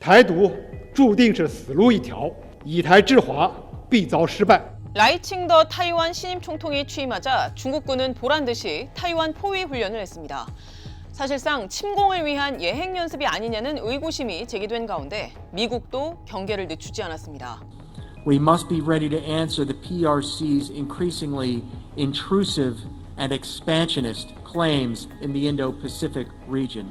台独注定是死路一条，以台制华必遭失败。 라이칭더 타이완 신임 총통이 취임하자 중국군은 보란듯이 타이완 포위 훈련을 했습니다. 사실상 침공을 위한 예행 연습이 아니냐는 의구심이 제기된 가운데 미국도 경계를 늦추지 않았습니다. We must be ready to answer the PRC's increasingly intrusive and expansionist claims in the Indo-Pacific region.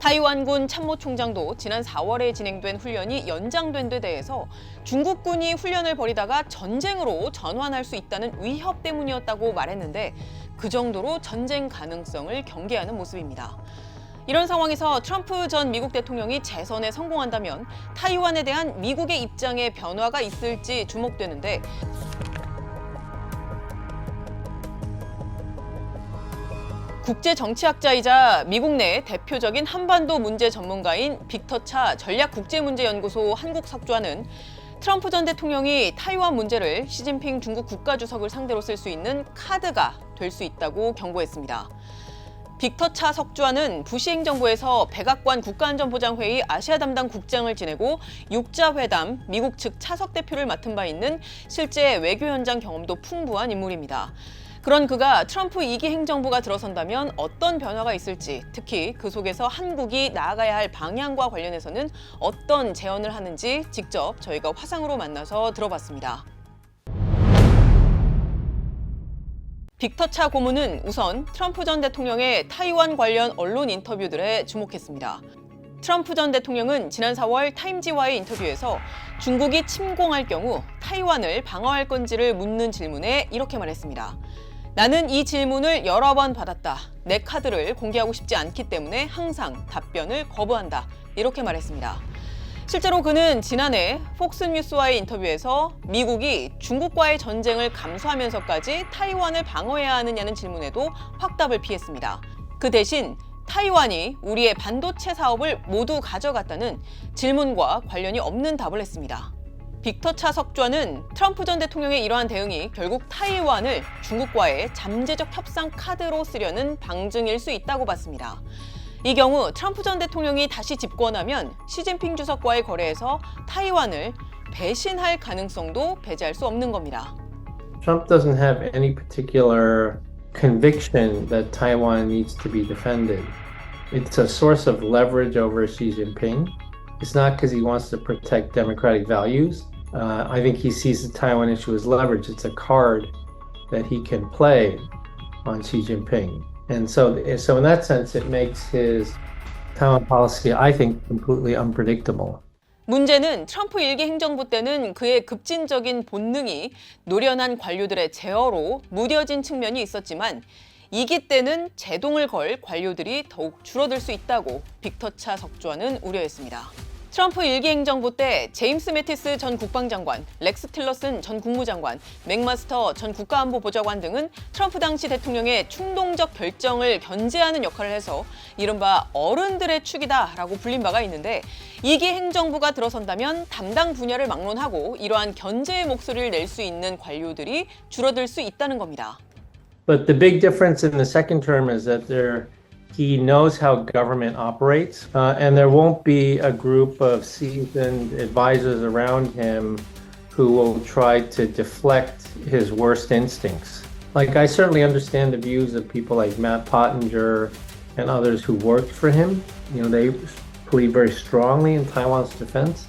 타이완군 참모총장도 지난 4월에 진행된 훈련이 연장된 데 대해서 중국군이 훈련을 벌이다가 전쟁으로 전환할 수 있다는 위협 때문이었다고 말했는데 그 정도로 전쟁 가능성을 경계하는 모습입니다. 이런 상황에서 트럼프 전 미국 대통령이 재선에 성공한다면 타이완에 대한 미국의 입장에 변화가 있을지 주목되는데 국제정치학자이자 미국 내 대표적인 한반도 문제 전문가인 빅터 차 전략국제문제연구소 한국석좌는 트럼프 전 대통령이 타이완 문제를 시진핑 중국 국가주석을 상대로 쓸 수 있는 카드가 될 수 있다고 경고했습니다. 빅터 차 석좌는 부시 행정부에서 백악관 국가안전보장회의 아시아 담당 국장을 지내고 육자회담 미국 측 차석 대표를 맡은 바 있는 실제 외교 현장 경험도 풍부한 인물입니다. 그런 그가 트럼프 2기 행정부가 들어선다면 어떤 변화가 있을지, 특히 그 속에서 한국이 나아가야 할 방향과 관련해서는 어떤 제언을 하는지 직접 저희가 화상으로 만나서 들어봤습니다. 빅터 차 고문은 우선 트럼프 전 대통령의 타이완 관련 언론 인터뷰들에 주목했습니다. 트럼프 전 대통령은 지난 4월 타임지와의 인터뷰에서 중국이 침공할 경우 타이완을 방어할 건지를 묻는 질문에 이렇게 말했습니다. 나는 이 질문을 여러 번 받았다. 내 카드를 공개하고 싶지 않기 때문에 항상 답변을 거부한다. 이렇게 말했습니다. 실제로 그는 지난해 폭스뉴스와의 인터뷰에서 미국이 중국과의 전쟁을 감수하면서까지 타이완을 방어해야 하느냐는 질문에도 확답을 피했습니다. 그 대신 타이완이 우리의 반도체 사업을 모두 가져갔다는 질문과 관련이 없는 답을 했습니다. 빅터 차 석좌는 트럼프 전 대통령의 이러한 대응이 결국 타이완을 중국과의 잠재적 협상 카드로 쓰려는 방증일 수 있다고 봤습니다. 이 경우 트럼프 전 대통령이 다시 집권하면 시진핑 주석과의 거래에서 타이완을 배신할 가능성도 배제할 수 없는 겁니다. Trump doesn't have any particular conviction that Taiwan needs to be defended. It's a source of leverage over Xi Jinping. It's not because he wants to protect democratic values. I think he sees the Taiwan issue as leverage. It's a card that he can play on Xi Jinping. And so in that sense, it makes his Taiwan policy, I think, completely unpredictable. 문제는 트럼프 1기 행정부 때는 그의 급진적인 본능이 노련한 관료들의 제어로 무뎌진 측면이 있었지만 2기 때는 제동을 걸 관료들이 더욱 줄어들 수 있다고 빅터 차 석좌는 우려했습니다. 트럼프 1기 행정부 때 제임스 매티스 전 국방장관, 렉스 틸러슨 전 국무장관, 맥마스터 전 국가안보보좌관 등은 트럼프 당시 대통령의 충동적 결정을 견제하는 역할을 해서 이른바 어른들의 축이다라고 불린 바가 있는데 2기 행정부가 들어선다면 담당 분야를 막론하고 이러한 견제의 목소리를 낼 수 있는 관료들이 줄어들 수 있다는 겁니다. But the big difference in the second term is that he knows how government operates, and there won't be a group of seasoned advisors around him who will try to deflect his worst instincts. Like, I certainly understand the views of people like Matt Pottinger and others who worked for him. You know, they believe very strongly in Taiwan's defense,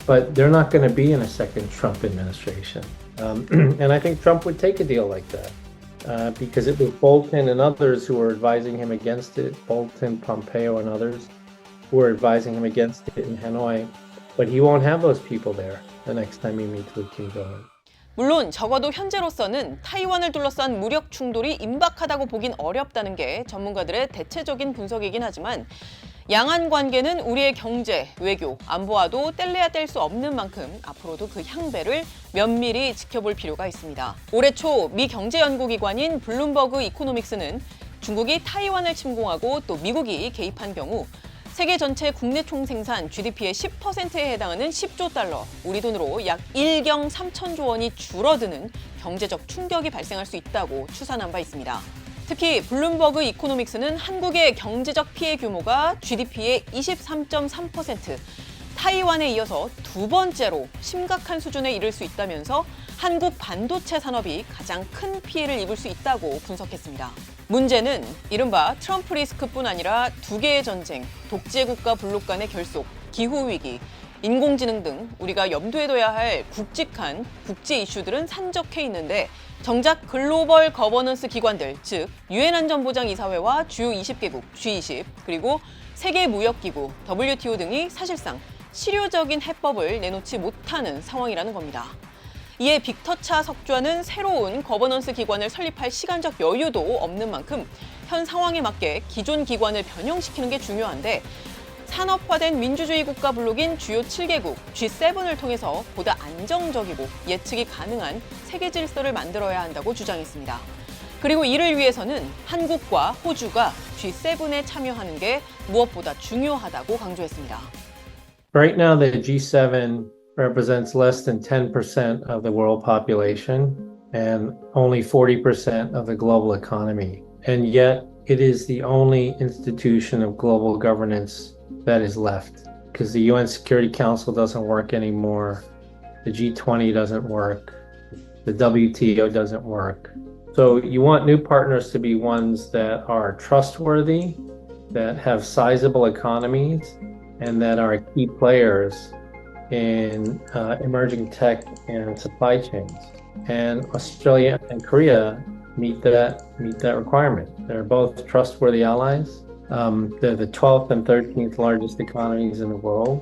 but they're not going to be in a second Trump administration. And I think Trump would take a deal like that. Because it was Bolton and others who were advising him against it, Bolton, Pompeo, and others who were advising him against it in Hanoi. But he won't have those people there the next time he meets with Kim Jong-un. 물론 적어도 현재로서는 타이완을 둘러싼 무력 충돌이 임박하다고 보긴 어렵다는 게 전문가들의 대체적인 분석이긴 하지만 양안 관계는 우리의 경제, 외교, 안보와도 뗄래야 뗄 수 없는 만큼 앞으로도 그 향배를 면밀히 지켜볼 필요가 있습니다. 올해 초 미 경제연구기관인 블룸버그 이코노믹스는 중국이 타이완을 침공하고 또 미국이 개입한 경우 세계 전체 국내 총생산 GDP의 10%에 해당하는 10조 달러, 우리 돈으로 약 1경 3천조 원이 줄어드는 경제적 충격이 발생할 수 있다고 추산한 바 있습니다. 특히 블룸버그 이코노믹스는 한국의 경제적 피해 규모가 GDP의 23.3%, 타이완에 이어서 두 번째로 심각한 수준에 이를 수 있다면서 한국 반도체 산업이 가장 큰 피해를 입을 수 있다고 분석했습니다. 문제는 이른바 트럼프 리스크뿐 아니라 두 개의 전쟁, 독재 국가 블록 간의 결속, 기후위기, 인공지능 등 우리가 염두에 둬야 할 굵직한 국제 이슈들은 산적해 있는데 정작 글로벌 거버넌스 기관들, 즉 유엔 안전보장이사회와 주요 20개국, G20, 그리고 세계무역기구, WTO 등이 사실상 실효적인 해법을 내놓지 못하는 상황이라는 겁니다. 이에 빅터차 석좌는 새로운 거버넌스 기관을 설립할 시간적 여유도 없는 만큼 현 상황에 맞게 기존 기관을 변형시키는 게 중요한데 산업화된 민주주의 국가 블록인 주요 7개국 G7을 통해서 보다 안정적이고 예측이 가능한 세계 질서를 만들어야 한다고 주장했습니다. 그리고 이를 위해서는 한국과 호주가 G7에 참여하는 게 무엇보다 중요하다고 강조했습니다. Right now, the G7 represents less than 10% of the world population and only 40% of the global economy. And yet, it is the only institution of global governance that is left because the UN Security Council doesn't work anymore. The G20 doesn't work. The WTO doesn't work. So you want new partners to be ones that are trustworthy, that have sizable economies, and that are key players in emerging tech and supply chains. And Australia and Korea meet that requirement. They're both trustworthy allies. They're the 12th and 13th largest economies in the world.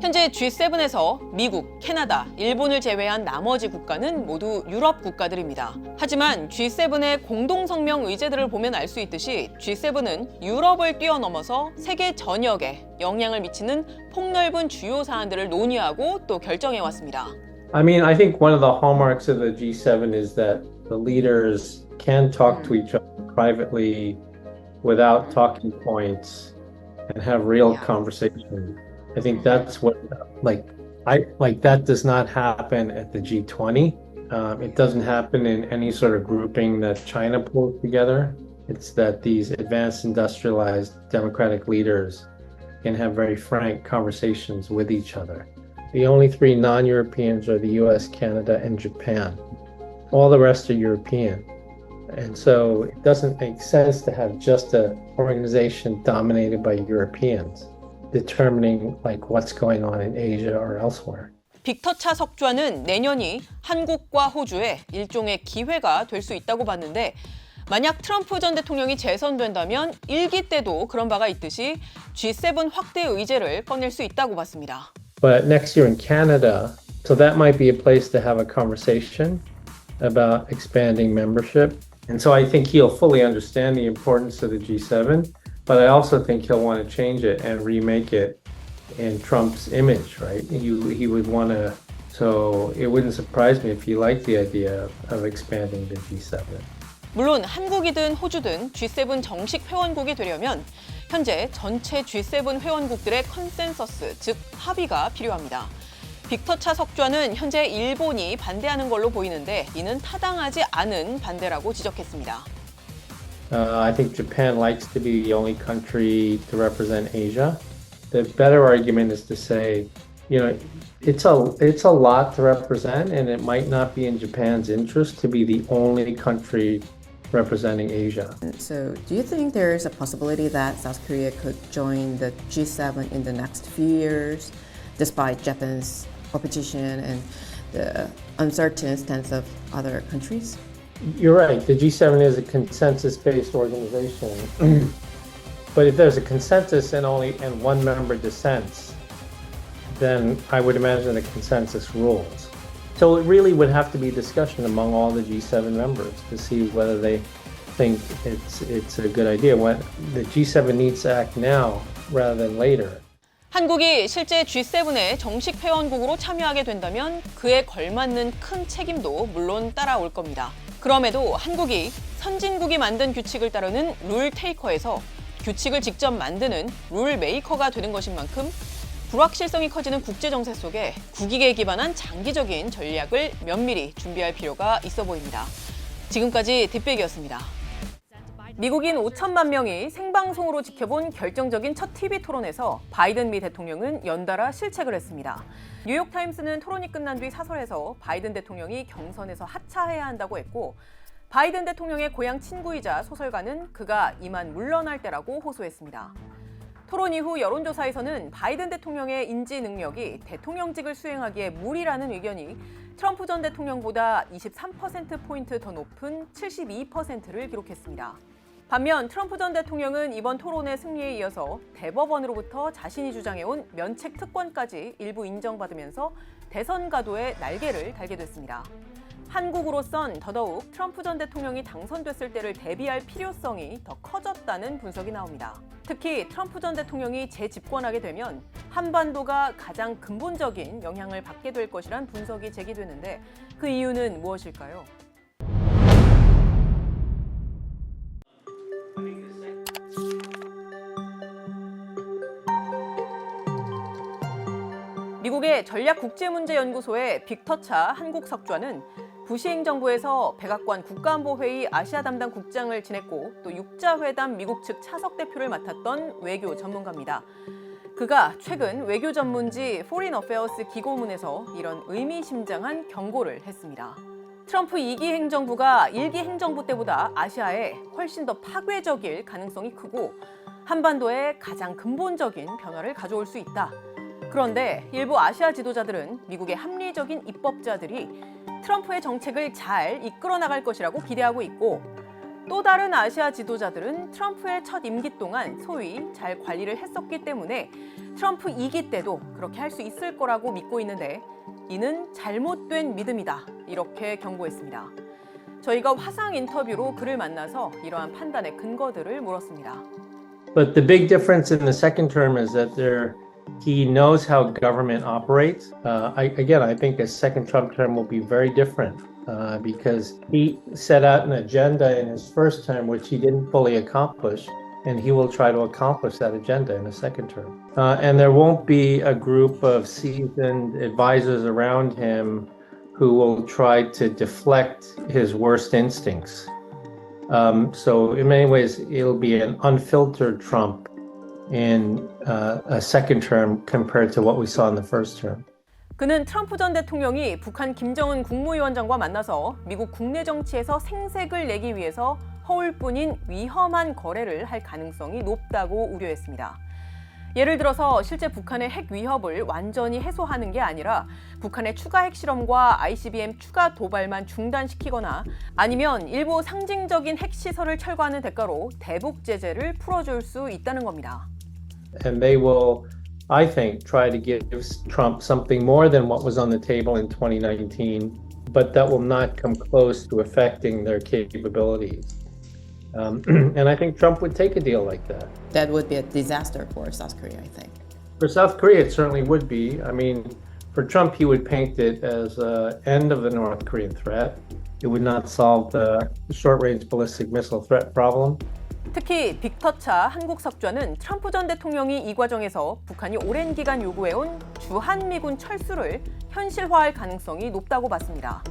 현재 G7에서 미국, 캐나다, 일본을 제외한 나머지 국가는 모두 유럽 국가들입니다. 하지만 G7의 공동성명 의제들을 보면 알 수 있듯이 G7은 유럽을 뛰어넘어서 세계 전역에 영향을 미치는 폭넓은 주요 사안들을 논의하고 또 결정해왔습니다. I mean, I think one of the hallmarks of the G7 is that the leaders can talk to each other privately without talking points and have real conversations. I think that's what, that does not happen at the G20. It doesn't happen in any sort of grouping that China pulls together. It's that these advanced industrialized democratic leaders can have very frank conversations with each other. The only three non-Europeans are the US, Canada, and Japan. All the rest are European. And so it doesn't make sense to have just an organization dominated by Europeans determining what's going on in Asia or elsewhere. 빅터차 석좌는 내년이 한국과 호주의 일종의 기회가 될 수 있다고 봤는데 만약 트럼프 전 대통령이 재선된다면 1기 때도 그런 바가 있듯이 G7 확대 의제를 꺼낼 수 있다고 봤습니다. But next year in Canada, so that might be a place to have a conversation about expanding membership. And so I think he'll fully understand the importance of the G7, but I also think he'll want to change it and remake it in Trump's image, right? He would want to, so it wouldn't surprise me if he liked the idea of expanding the G7. 물론 한국이든 호주든 G7 정식 회원국이 되려면 현재 전체 G7 회원국들의 컨센서스, 즉 합의가 필요합니다. 빅터차 석좌는 현재 일본이 반대하는 걸로 보이는데 이는 타당하지 않은 반대라고 지적했습니다. I think Japan likes to be the only country to represent Asia. The better argument is to say, it's a lot to represent, and it might not be in Japan's interest to be the only country representing Asia. So, do you think there is a possibility that South Korea could join the G7 in the next few years, despite Japan's opposition and the uncertain stance of other countries? You're right. The G7 is a consensus-based organization. But if there's a consensus and one member dissents, then I would imagine the consensus rules. So it really would have to be discussion among all the G7 members to see whether they think it's a good idea. The G7 needs to act now rather than later. 한국이 실제 G7의 정식 회원국으로 참여하게 된다면 그에 걸맞는 큰 책임도 물론 따라올 겁니다. 그럼에도 한국이 선진국이 만든 규칙을 따르는 룰 테이커에서 규칙을 직접 만드는 룰 메이커가 되는 것인 만큼 불확실성이 커지는 국제 정세 속에 국익에 기반한 장기적인 전략을 면밀히 준비할 필요가 있어 보입니다. 지금까지 딥백이었습니다. 미국인 5천만 명이 생방송으로 지켜본 결정적인 첫 TV 토론에서 바이든 미 대통령은 연달아 실책을 했습니다. 뉴욕타임스는 토론이 끝난 뒤 사설에서 바이든 대통령이 경선에서 하차해야 한다고 했고, 바이든 대통령의 고향 친구이자 소설가는 그가 이만 물러날 때라고 호소했습니다. 토론 이후 여론조사에서는 바이든 대통령의 인지 능력이 대통령직을 수행하기에 무리라는 의견이 트럼프 전 대통령보다 23%포인트 더 높은 72%를 기록했습니다. 반면 트럼프 전 대통령은 이번 토론의 승리에 이어서 대법원으로부터 자신이 주장해온 면책 특권까지 일부 인정받으면서 대선 가도에 날개를 달게 됐습니다. 한국으로선 더더욱 트럼프 전 대통령이 당선됐을 때를 대비할 필요성이 더 커졌다는 분석이 나옵니다. 특히 트럼프 전 대통령이 재집권하게 되면 한반도가 가장 근본적인 영향을 받게 될 것이란 분석이 제기되는데 그 이유는 무엇일까요? 미국의 전략국제문제연구소의 빅터차 한국석좌는 부시 행정부에서 백악관 국가안보회의 아시아 담당 국장을 지냈고 또 육자회담 미국 측 차석 대표를 맡았던 외교 전문가입니다. 그가 최근 외교 전문지 Foreign Affairs 기고문에서 이런 의미심장한 경고를 했습니다. 트럼프 2기 행정부가 1기 행정부 때보다 아시아에 훨씬 더 파괴적일 가능성이 크고 한반도에 가장 근본적인 변화를 가져올 수 있다. 그런데 일부 아시아 지도자들은 미국의 합리적인 입법자들이 트럼프의 정책을 잘 이끌어 나갈 것이라고 기대하고 있고, 또 다른 아시아 지도자들은 트럼프의 첫 임기 동안 소위 잘 관리를 했었기 때문에 트럼프 2기 때도 그렇게 할 수 있을 거라고 믿고 있는데 이는 잘못된 믿음이다. 이렇게 경고했습니다. 저희가 화상 인터뷰로 그를 만나서 이러한 판단의 근거들을 물었습니다. But the big difference in the second term is that he knows how government operates. I think a second Trump term will be very different because he set out an agenda in his first term which he didn't fully accomplish, and he will try to accomplish that agenda in a second term. And there won't be a group of seasoned advisors around him who will try to deflect his worst instincts. So in many ways, it'll be an unfiltered Trump in a second term compared to what we saw in the first term. 그는 트럼프 전 대통령이 북한 김정은 국무위원장과 만나서 미국 국내 정치에서 생색을 내기 위해서 허울 뿐인 위험한 거래를 할 가능성이 높다고 우려했습니다. 예를 들어서 실제 북한의 핵 위협을 완전히 해소하는 게 아니라 북한의 추가 핵실험과 ICBM 추가 도발만 중단시키거나 아니면 일부 상징적인 핵시설을 철거하는 대가로 대북 제재를 풀어줄 수 있다는 겁니다. And they will, I think, try to give Trump something more than what was on the table in 2019, but that will not come close to affecting their capabilities. And I think Trump would take a deal like that. That would be a disaster for South Korea, I think. For South Korea, it certainly would be. I mean, for Trump, he would paint it as an end of the North Korean threat. It would not solve the short-range ballistic missile threat problem. 특히 빅터차 한국석좌는 트럼프 전 대통령이 이 과정에서 북한이 오랜 기간 요구해온 주한미군 철수를 현실화할 가능성이 높다고 봤습니다.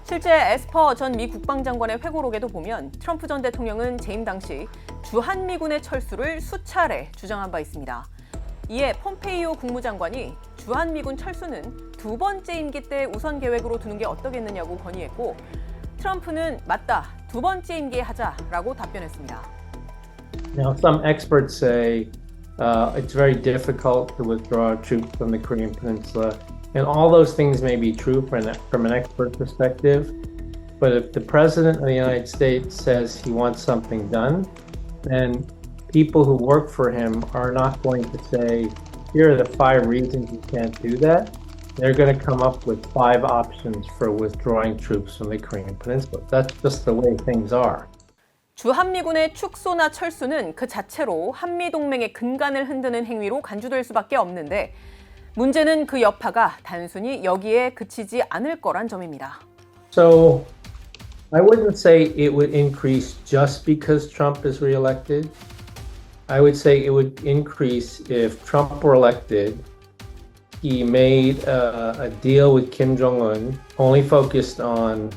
실제 에스퍼 전 미 국방장관의 회고록에도 보면 트럼프 전 대통령은 재임 당시 주한미군의 철수를 수차례 주장한 바 있습니다. 이에 폼페이오 국무장관이 주한미군 철수는 두 번째 임기 때 우선 계획으로 두는 게 어떠겠느냐고 건의했고, 트럼프는 맞다, 두 번째 임기에 하자라고 답변했습니다. Now, some experts say it's very difficult to withdraw troops from the Korean Peninsula, and all those things may be true from an expert perspective. But if the president of the United States says he wants something done, then people who work for him are not going to say, here are the 5 reasons you can't do that. They're going to come up with 5 options for withdrawing troops from the Korean Peninsula. That's just the way things are. 주한미군의 축소나 철수는 그 자체로 한미동맹의 근간을 흔드는 행위로 간주될 수밖에 없는데 문제는 그 여파가 단순히 여기에 그치지 않을 거란 점입니다. So I wouldn't say it would increase just because Trump is reelected. I would say it would increase if Trump were elected. He made a deal with Kim Jong-un only focused on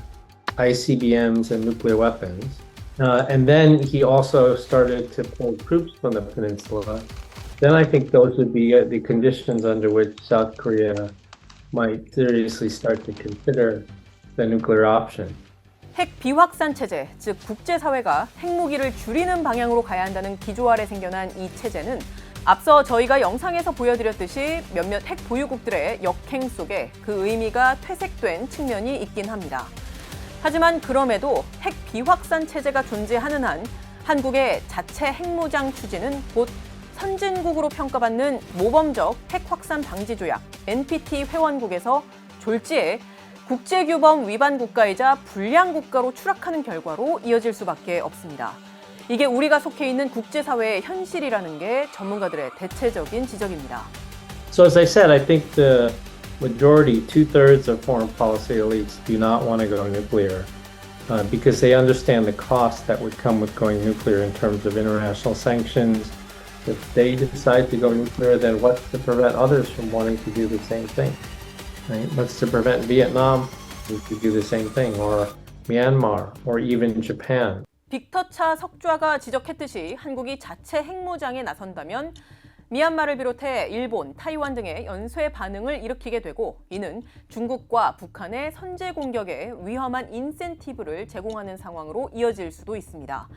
ICBMs and nuclear weapons. And then he also started to pull troops from the peninsula. Then I think those would be the conditions under which South Korea might seriously start to consider the nuclear option. 핵 비확산 체제, 즉 국제사회가 핵무기를 줄이는 방향으로 가야 한다는 기조 아래 생겨난 이 체제는 앞서 저희가 영상에서 보여드렸듯이 몇몇 핵 보유국들의 역행 속에 그 의미가 퇴색된 측면이 있긴 합니다. 하지만 그럼에도 핵 비확산 체제가 존재하는 한 한국의 자체 핵무장 추진은 곧 선진국으로 평가받는 모범적 핵 확산 방지 조약 NPT 회원국에서 졸지에 국제규범 위반 국가이자 불량 국가로 추락하는 결과로 이어질 수밖에 없습니다. 이게 우리가 속해 있는 국제사회의 현실이라는 게 전문가들의 대체적인 지적입니다. So as I said, I think the majority, 2/3 of foreign policy elites do not want to go nuclear because they understand the cost that would come with going nuclear in terms of international sanctions. If they decide to go nuclear, then what's to prevent others from wanting to do the same thing? Right? What's to prevent Vietnam to do the same thing, or Myanmar, or even Japan? 빅터차 석좌가 지적했듯이 한국이 자체 핵무장에 나선다면 미얀마를 비롯해 일본, 타이완 등의 연쇄 반응을 일으키게 되고 이는 중국과 북한의 선제 공격에 위험한 인센티브를 제공하는 상황으로 이어질 수도 있습니다.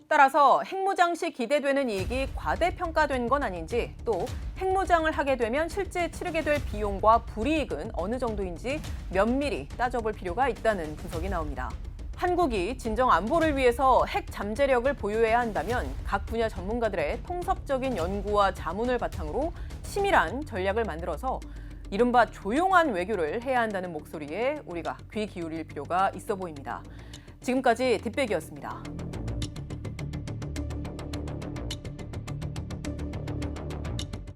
따라서 핵무장 시 기대되는 이익이 과대평가된 건 아닌지 또 핵무장을 하게 되면 실제 치르게 될 비용과 불이익은 어느 정도인지 면밀히 따져볼 필요가 있다는 분석이 나옵니다. 한국이 진정 안보를 위해서 핵 잠재력을 보유해야 한다면 각 분야 전문가들의 통섭적인 연구와 자문을 바탕으로 치밀한 전략을 만들어서 이른바 조용한 외교를 해야 한다는 목소리에 우리가 귀 기울일 필요가 있어 보입니다. 지금까지 뒷배기였습니다.